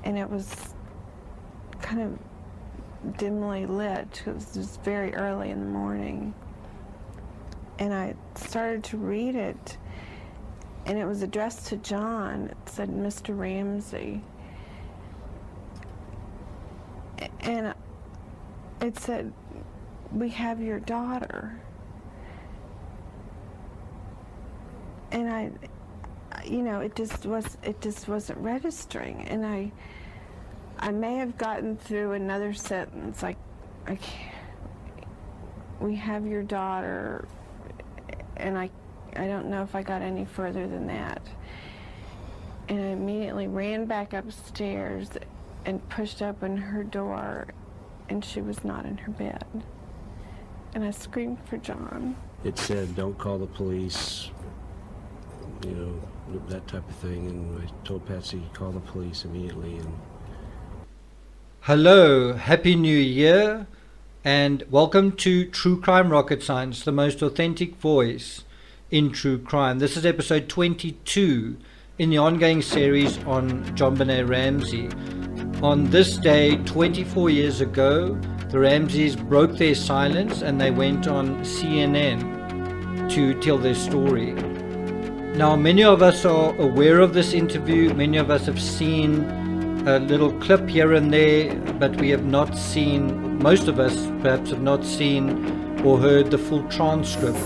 and it was kind of dimly lit because it was very early in the morning. And I started to read it, and it was addressed to John. It said, Mr. Ramsey. And it said, we have your daughter. And it just wasn't registering. And I may have gotten through another sentence, like, we have your daughter, and I don't know if I got any further than that. And I immediately ran back upstairs and pushed open her door, and she was not in her bed. And I screamed for John. It said, don't call the police, that type of thing. And I told Patsy, call the police immediately. And hello, Happy New Year, and welcome to True Crime Rocket Science, the most authentic voice in true crime. This is episode 22 in the ongoing series on John Benet Ramsey. On this day, 24 years ago, the Ramseys broke their silence and they went on CNN to tell their story. Now, many of us are aware of this interview. Many of us have seen a little clip here and there, but we have not seen, most of us perhaps have not seen or heard the full transcript.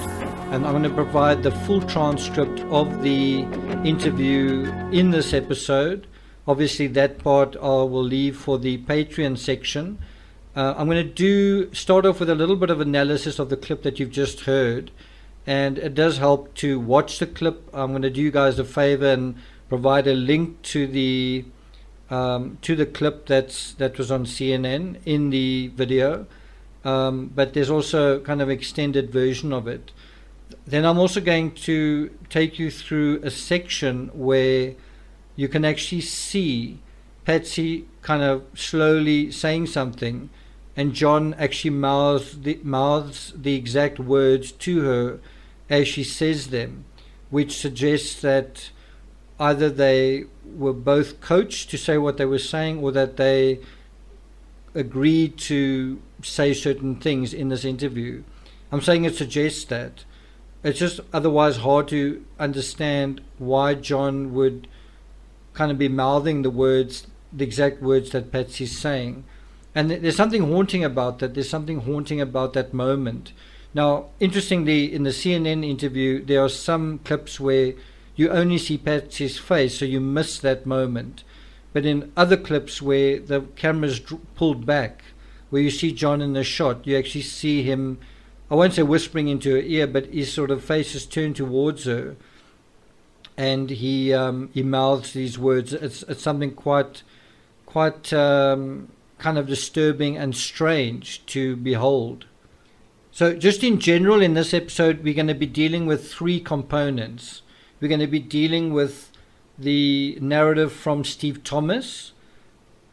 And I'm going to provide the full transcript of the interview in this episode. Obviously, that part I will leave for the Patreon section. I'm going to start off with a little bit of analysis of the clip that you've just heard. And it does help to watch the clip. I'm going to do you guys a favor and provide a link to the clip that was on CNN in the video. But there's also kind of extended version of it. Then I'm also going to take you through a section where you can actually see Patsy kind of slowly saying something, and John actually mouths the exact words to her as she says them, which suggests that either they were both coached to say what they were saying, or that they agreed to say certain things in this interview. I'm saying it suggests that. It's just otherwise hard to understand why John would kind of be mouthing the exact words that Patsy's saying. And there's something haunting about that. There's something haunting about that moment. Now, interestingly, in the CNN interview, there are some clips where you only see Patsy's face, so you miss that moment. But in other clips where the camera's pulled back, where you see John in the shot, you actually see him, I won't say whispering into her ear, but his sort of face is turned towards her, and he mouths these words. It's something quite kind of disturbing and strange to behold. So just in general, in this episode, we're going to be dealing with three components. We're going to be dealing with the narrative from Steve Thomas,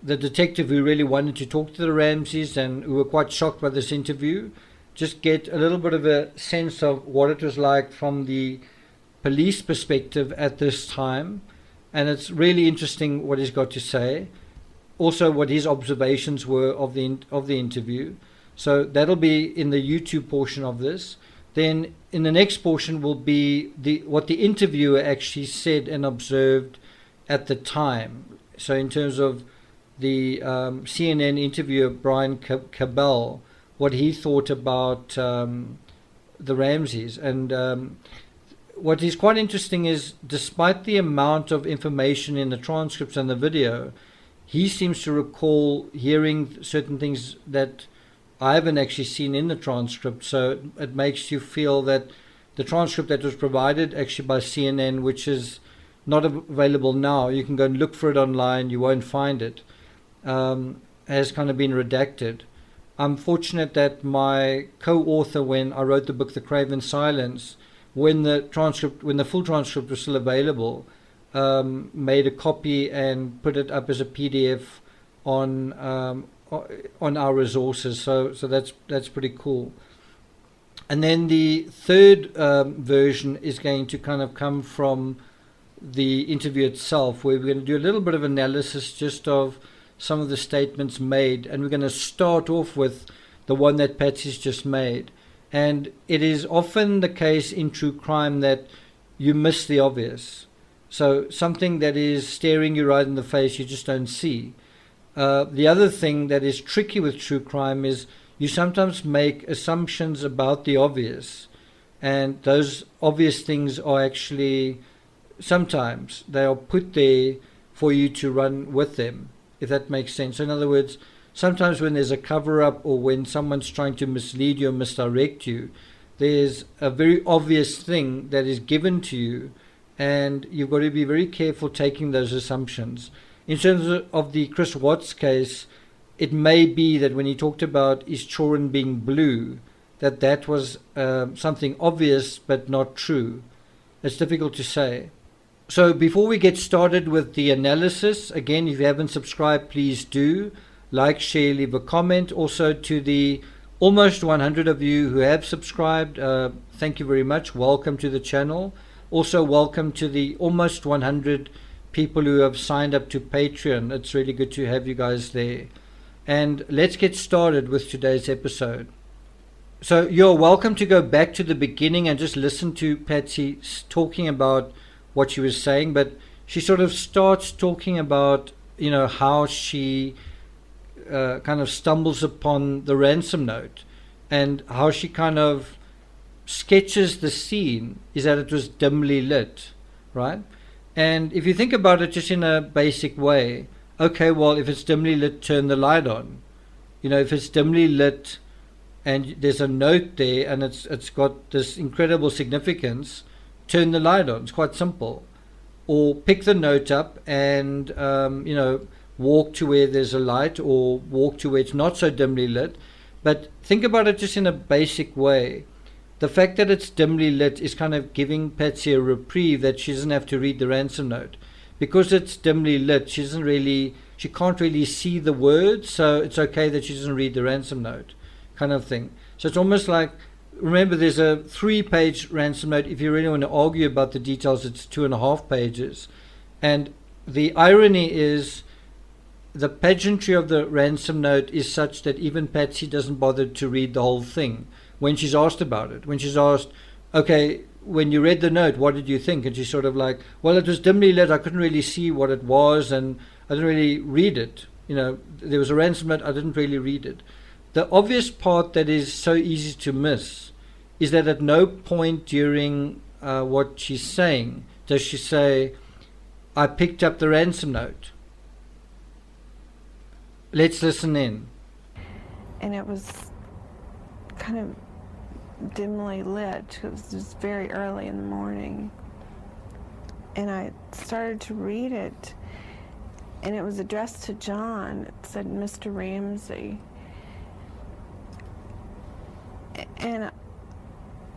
the detective who really wanted to talk to the Ramseys and who were quite shocked by this interview. Just get a little bit of a sense of what it was like from the police perspective at this time. And it's really interesting what he's got to say. Also what his observations were of the interview. So that'll be in the YouTube portion of this. Then in the next portion will be what the interviewer actually said and observed at the time. So in terms of the CNN interviewer Brian Cabell, what he thought about the Ramseys. And what is quite interesting is, despite the amount of information in the transcripts and the video, he seems to recall hearing certain things that I haven't actually seen in the transcript. So it makes you feel that the transcript that was provided actually by CNN, which is not available now, you can go and look for it online, you won't find it, has kind of been redacted. I'm fortunate that my co-author, when I wrote the book The Craven Silence, when the full transcript was still available, made a copy and put it up as a PDF on our resources. So that's pretty cool. And then the third version is going to kind of come from the interview itself, where we're going to do a little bit of analysis just of some of the statements made, and we're going to start off with the one that Patsy's just made. And it is often the case in true crime that you miss the obvious. So something that is staring you right in the face, you just don't see. The other thing that is tricky with true crime is you sometimes make assumptions about the obvious, and those obvious things are actually, sometimes they are put there for you to run with them, if that makes sense. So in other words, sometimes when there's a cover-up or when someone's trying to mislead you or misdirect you, there's a very obvious thing that is given to you, and you've got to be very careful taking those assumptions. In terms of the Chris Watts case, it may be that when he talked about his children being blue, that was something obvious but not true. It's difficult to say. So before we get started with the analysis, again, if you haven't subscribed, please do. Like, share, leave a comment. Also to the almost 100 of you who have subscribed, thank you very much. Welcome to the channel. Also welcome to the almost 100 people who have signed up to Patreon. It's really good to have you guys there. And let's get started with today's episode. So you're welcome to go back to the beginning and just listen to Patsy talking about what she was saying, but she sort of starts talking about, how she kind of stumbles upon the ransom note, and how she kind of sketches the scene is that it was dimly lit, right? And if you think about it just in a basic way, okay, well, if it's dimly lit, turn the light on. If it's dimly lit and there's a note there and it's got this incredible significance, turn the light on. It's quite simple. Or pick the note up and, walk to where there's a light, or walk to where it's not so dimly lit. But think about it just in a basic way. The fact that it's dimly lit is kind of giving Patsy a reprieve that she doesn't have to read the ransom note. Because it's dimly lit, she can't really see the words, so it's okay that she doesn't read the ransom note, kind of thing. So it's almost like, remember, there's a 3-page ransom note. If you really want to argue about the details, it's 2.5 pages. And the irony is, the pageantry of the ransom note is such that even Patsy doesn't bother to read the whole thing when she's asked about it. When she's asked, okay, when you read the note, what did you think? And she's sort of like, well, it was dimly lit. I couldn't really see what it was, and I didn't really read it. There was a ransom note. I didn't really read it. The obvious part that is so easy to miss is that at no point during what she's saying does she say, I picked up the ransom note. Let's listen in. And it was kind of dimly lit. It was just very early in the morning. And I started to read it, and it was addressed to John. It said, Mr. Ramsey. And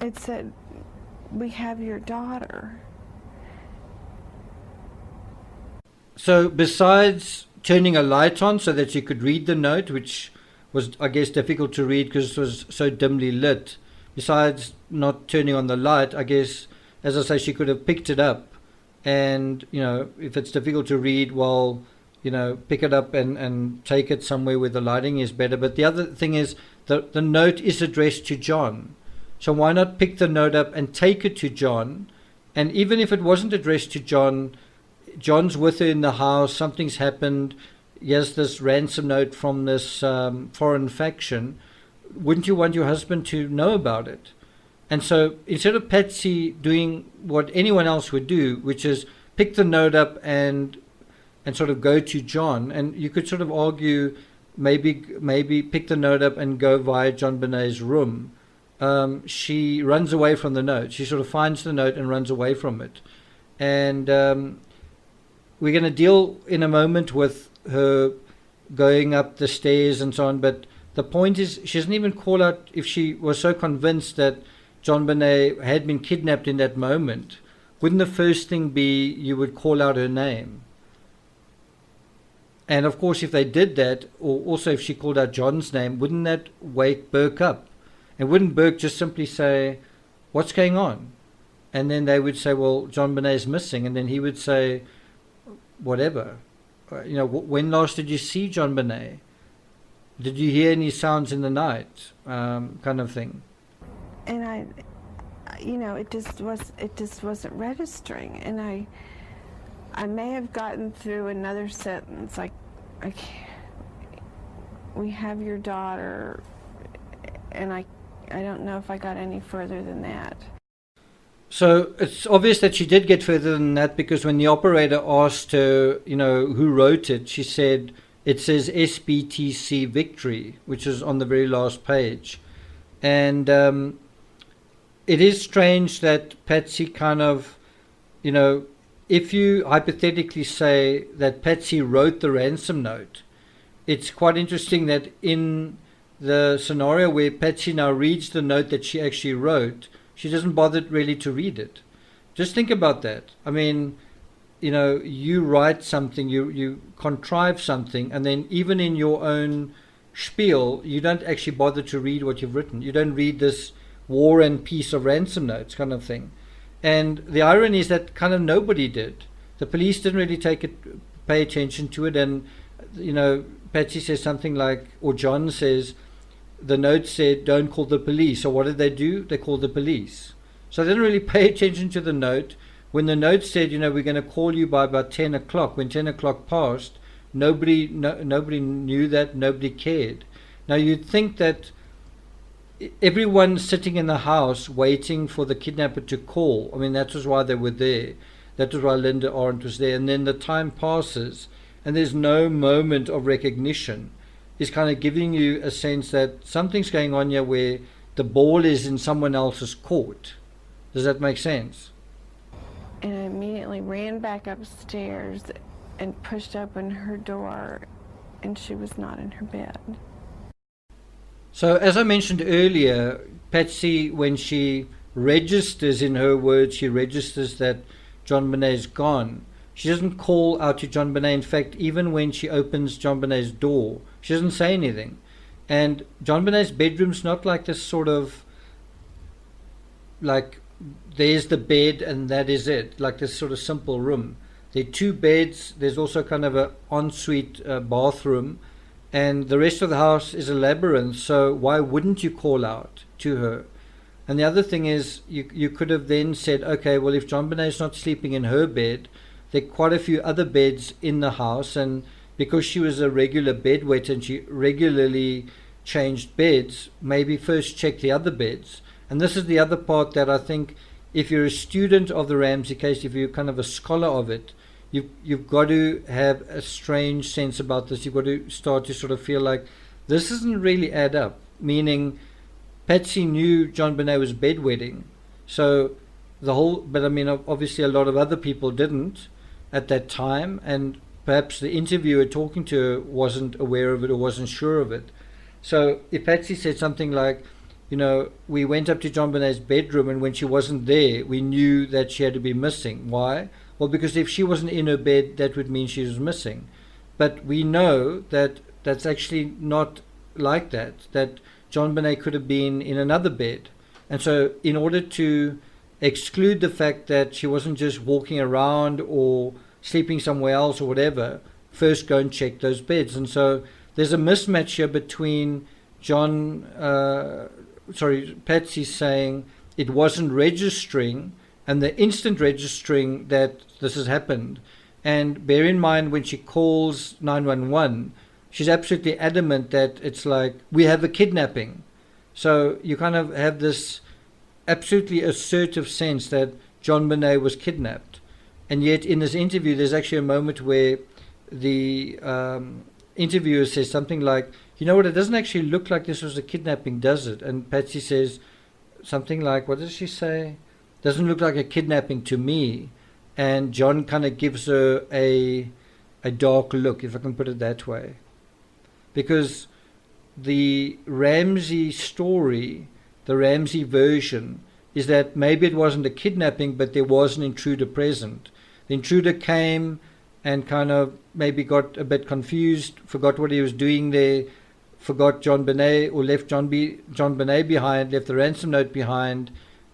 it said, we have your daughter. So besides turning a light on so that you could read the note, which was, I guess, difficult to read because it was so dimly lit, besides not turning on the light, I guess, as I say, she could have picked it up. And, if it's difficult to read, well, pick it up and take it somewhere where the lighting is better. But the other thing is, the note is addressed to John. So why not pick the note up and take it to John? And even if it wasn't addressed to John, John's with her in the house, something's happened, he has this ransom note from this foreign faction. Wouldn't you want your husband to know about it? And so instead of Patsy doing what anyone else would do, which is pick the note up and sort of go to John, and you could sort of argue maybe pick the note up and go via John Benet's room. She runs away from the note. She sort of finds the note and runs away from it. And we're going to deal in a moment with her going up the stairs and so on, but the point is she doesn't even call out. If she was so convinced that John Benet had been kidnapped in that moment, wouldn't the first thing be you would call out her name? And of course, if they did that, or also if she called out John's name, wouldn't that wake Burke up? And wouldn't Burke just simply say, what's going on? And then they would say, well, John Bonet's missing. And then he would say, whatever. When last did you see John Bonet? Did you hear any sounds in the night? Kind of thing. And it just wasn't registering. And I may have gotten through another sentence, like, we have your daughter, and I don't know if I got any further than that. So it's obvious that she did get further than that, because when the operator asked her, who wrote it, she said, it says SBTC Victory, which is on the very last page. And it is strange that Patsy kind of, if you hypothetically say that Patsy wrote the ransom note, it's quite interesting that in the scenario where Patsy now reads the note that she actually wrote, she doesn't bother really to read it. Just think about that. I mean, you write something, you contrive something, and then even in your own spiel, you don't actually bother to read what you've written. You don't read this War and Peace of ransom notes kind of thing. And the irony is that kind of nobody did. The police didn't really pay attention to it. And, Patsy says something like, or John says, the note said, don't call the police. So what did they do? They called the police. So they didn't really pay attention to the note. When the note said, we're going to call you by about 10 o'clock, when 10 o'clock passed, nobody knew that, nobody cared. Now you'd think that everyone sitting in the house waiting for the kidnapper to call, I mean, that was why they were there. That was why Linda Arendt was there. And then the time passes and there's no moment of recognition. Is kind of giving you a sense that something's going on here where the ball is in someone else's court. Does that make sense? And I immediately ran back upstairs and pushed open her door, and she was not in her bed. So as I mentioned earlier, Patsy, when she registers, in her words, she registers that John Bonet's gone. She doesn't call out to John Bonet. In fact, even when she opens John Bonet's door, she doesn't say anything. And John Bonet's bedroom's not like this sort of, like, there's the bed and that is it, like this sort of simple room. There are two beds. There's also kind of an ensuite bathroom. And the rest of the house is a labyrinth. So why wouldn't you call out to her? And the other thing is, you could have then said, okay, well, if John Bonet's not sleeping in her bed, there are quite a few other beds in the house, and because she was a regular bedwetter and she regularly changed beds, maybe first check the other beds. And this is the other part that I think, if you're a student of the Ramsey case, if you're kind of a scholar of it, you've got to have a strange sense about this. You've got to start to sort of feel like this doesn't really add up. Meaning, Patsy knew John Bonet was bedwetting, so but I mean, obviously a lot of other people didn't at that time, and perhaps the interviewer talking to her wasn't aware of it or wasn't sure of it. So if Patsy said something like, we went up to John Bonet's bedroom, and when she wasn't there, we knew that she had to be missing. Why? Well, because if she wasn't in her bed, that would mean she was missing. But we know that that's actually not like that John Bonet could have been in another bed. And so in order to exclude the fact that she wasn't just walking around or sleeping somewhere else or whatever, first go and check those beds. And so there's a mismatch here between Patsy saying it wasn't registering and the instant registering that this has happened. And bear in mind, when she calls 911, she's absolutely adamant that it's like, we have a kidnapping. So you kind of have this absolutely assertive sense that John Bonet was kidnapped. And yet in this interview, there's actually a moment where the interviewer says something like, you know what, it doesn't actually look like this was a kidnapping, does it? And Patsy says something like, what does she say? Doesn't look like a kidnapping to me. And John kind of gives her a dark look, if I can put it that way. Because the Ramsey story, the Ramsey version, is that maybe it wasn't a kidnapping, but there was an intruder present. The intruder came and kind of maybe got a bit confused, forgot what he was doing there, forgot John Bonet, or left John Bonet behind, left the ransom note behind,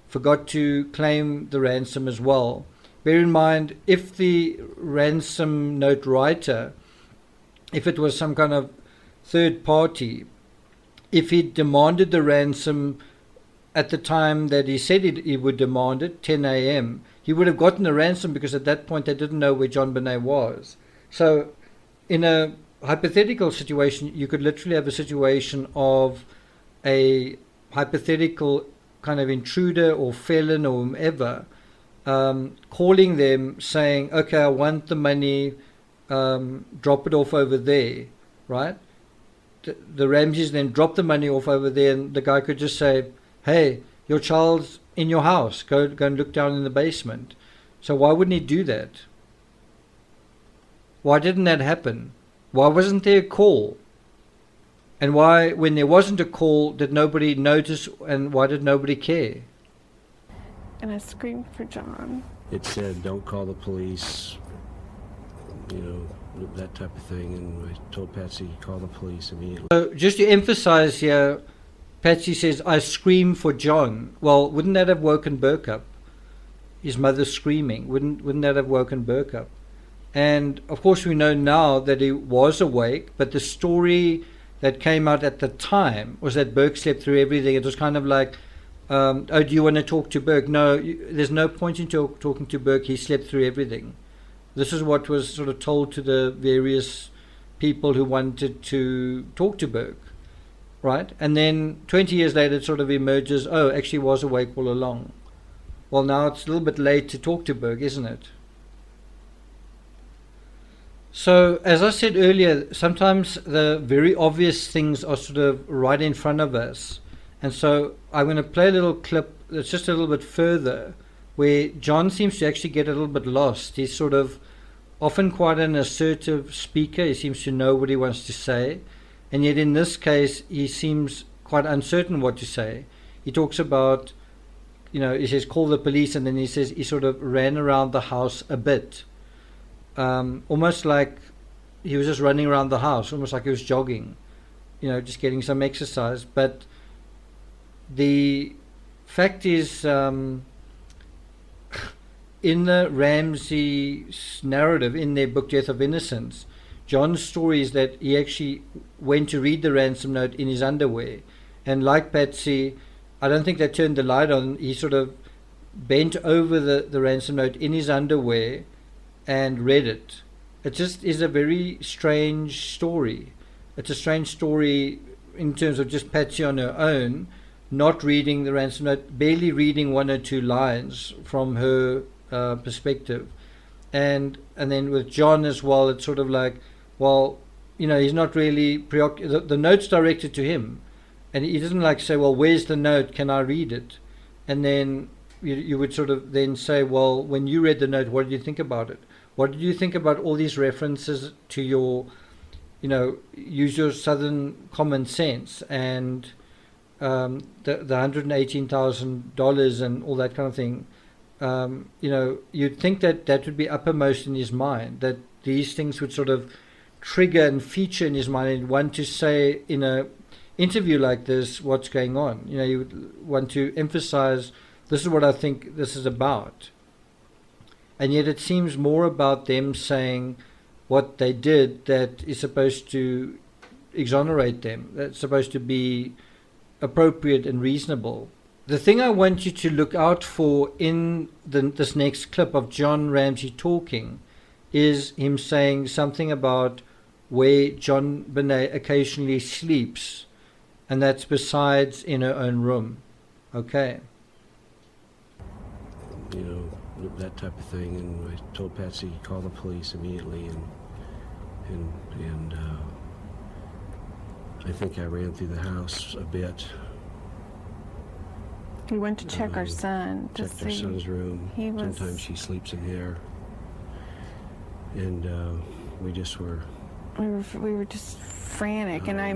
forgot to claim the ransom as well. Bear in mind, if the ransom note writer, if it was some kind of third party, if he demanded the ransom at the time that he said he would demand it, 10 a.m., he would have gotten the ransom, because at that point they didn't know where John Bonet was. So in a hypothetical situation, you could literally have a situation of a hypothetical kind of intruder or felon or whomever calling them saying, okay, I want the money, drop it off over there, right? The Ramseys then drop the money off over there, and the guy could just say, hey, your child's in your house, go and look down in the basement. So why wouldn't he do that? Why didn't that happen? Why wasn't there a call? And why, when there wasn't a call, did nobody notice, and why did nobody care? And I screamed for John. It said, don't call the police, you know, that type of thing. And I told Patsy, call the police immediately. So just to emphasize here, Patsy says, I scream for John. Well, wouldn't that have woken Burke up? His mother screaming. Wouldn't that have woken Burke up? And of course we know now that he was awake, but the story that came out at the time was that Burke slept through everything. It was kind of like, oh, do you want to talk to Burke? No, there's no point in talking to Burke. He slept through everything. This is what was sort of told to the various people who wanted to talk to Burke. Right? And then 20 years later it sort of emerges, oh, actually was awake all along. Well, now it's a little bit late to talk to Burke, isn't it? So, as I said earlier, sometimes the very obvious things are sort of right in front of us. And so I'm going to play a little clip that's just a little bit further, where John seems to actually get a little bit lost. He's sort of often quite an assertive speaker. He seems to know what he wants to say. And yet in this case, he seems quite uncertain what to say. He talks about, you know, he says, call the police, and then he says he sort of ran around the house a bit. Almost like he was just running around the house, almost like he was jogging, you know, just getting some exercise. But the fact is, in the Ramseys narrative, in their book Death of Innocence, John's story is that he actually went to read the ransom note in his underwear. And like Patsy, I don't think they turned the light on. He sort of bent over the ransom note in his underwear and read it. It just is a very strange story. It's a strange story in terms of just Patsy on her own, not reading the ransom note, barely reading one or two lines from her perspective. And then with John as well, it's sort of like, well, you know, he's not really the note's directed to him, and he doesn't like say, well, where's the note, can I read it? And then you would sort of then say, well, when you read the note, what did you think about it? What did you think about all these references to your, you know, use your southern common sense and the $118,000 and all that kind of thing? You know, you'd think that would be uppermost in his mind, that these things would sort of trigger and feature in his mind, and want to say in a interview like this what's going on. You know, you would want to emphasize, this is what I think this is about. And yet it seems more about them saying what they did that is supposed to exonerate them, that's supposed to be appropriate and reasonable. The thing I want you to look out for in this next clip of John Ramsey talking is him saying something about where John Bonet occasionally sleeps, and that's besides in her own room. Okay. You know, that type of thing. And I told Patsy, call the police immediately. And I think I ran through the house a bit. We went to check our son to Checked our see. son's room. He was. Sometimes she sleeps in there. And we just were. We were just frantic, and I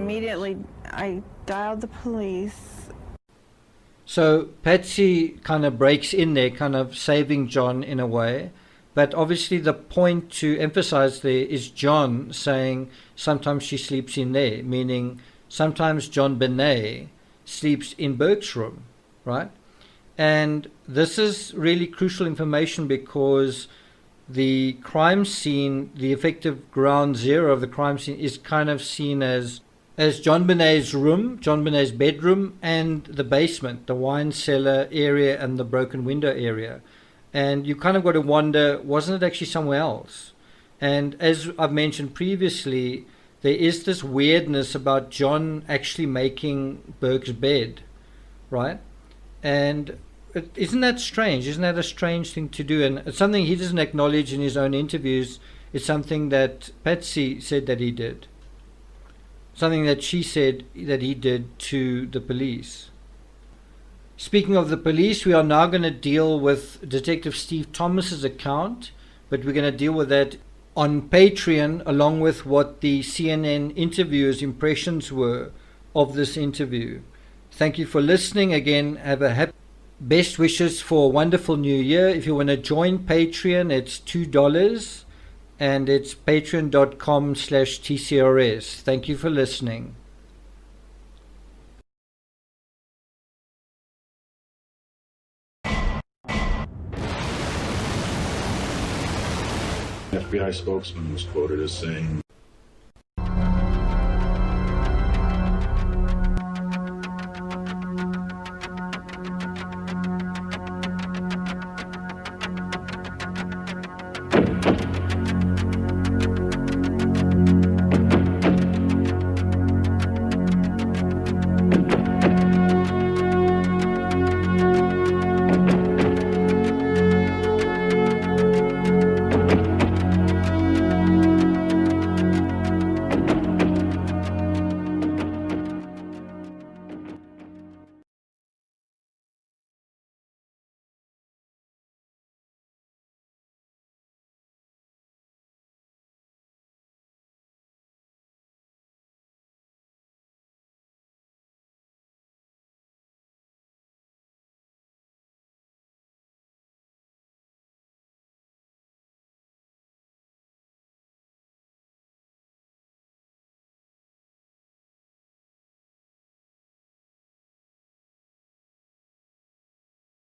dialed the police. So Patsy kind of breaks in there, kind of saving John in a way. But obviously the point to emphasize there is John saying sometimes she sleeps in there, meaning sometimes John Bonet sleeps in Burke's room, right? And this is really crucial information because the crime scene, the effective ground zero of the crime scene, is kind of seen as John Benet's room, John Benet's bedroom, and the basement, the wine cellar area and the broken window area. And you kind of got to wonder, wasn't it actually somewhere else? And as I've mentioned previously, there is this weirdness about John actually making Burke's bed, right? And isn't that strange? Isn't that a strange thing to do? And it's something he doesn't acknowledge in his own interviews. It's something that Patsy said that he did. Something that she said that he did to the police. Speaking of the police, we are now going to deal with Detective Steve Thomas's account, but we're going to deal with that on Patreon along with what the CNN interviewers' impressions were of this interview. Thank you for listening. Again, have a happy best wishes for a wonderful new year. If you want to join Patreon, it's $2 and it's patreon.com/TCRS. Thank you for listening. FBI spokesman was quoted as saying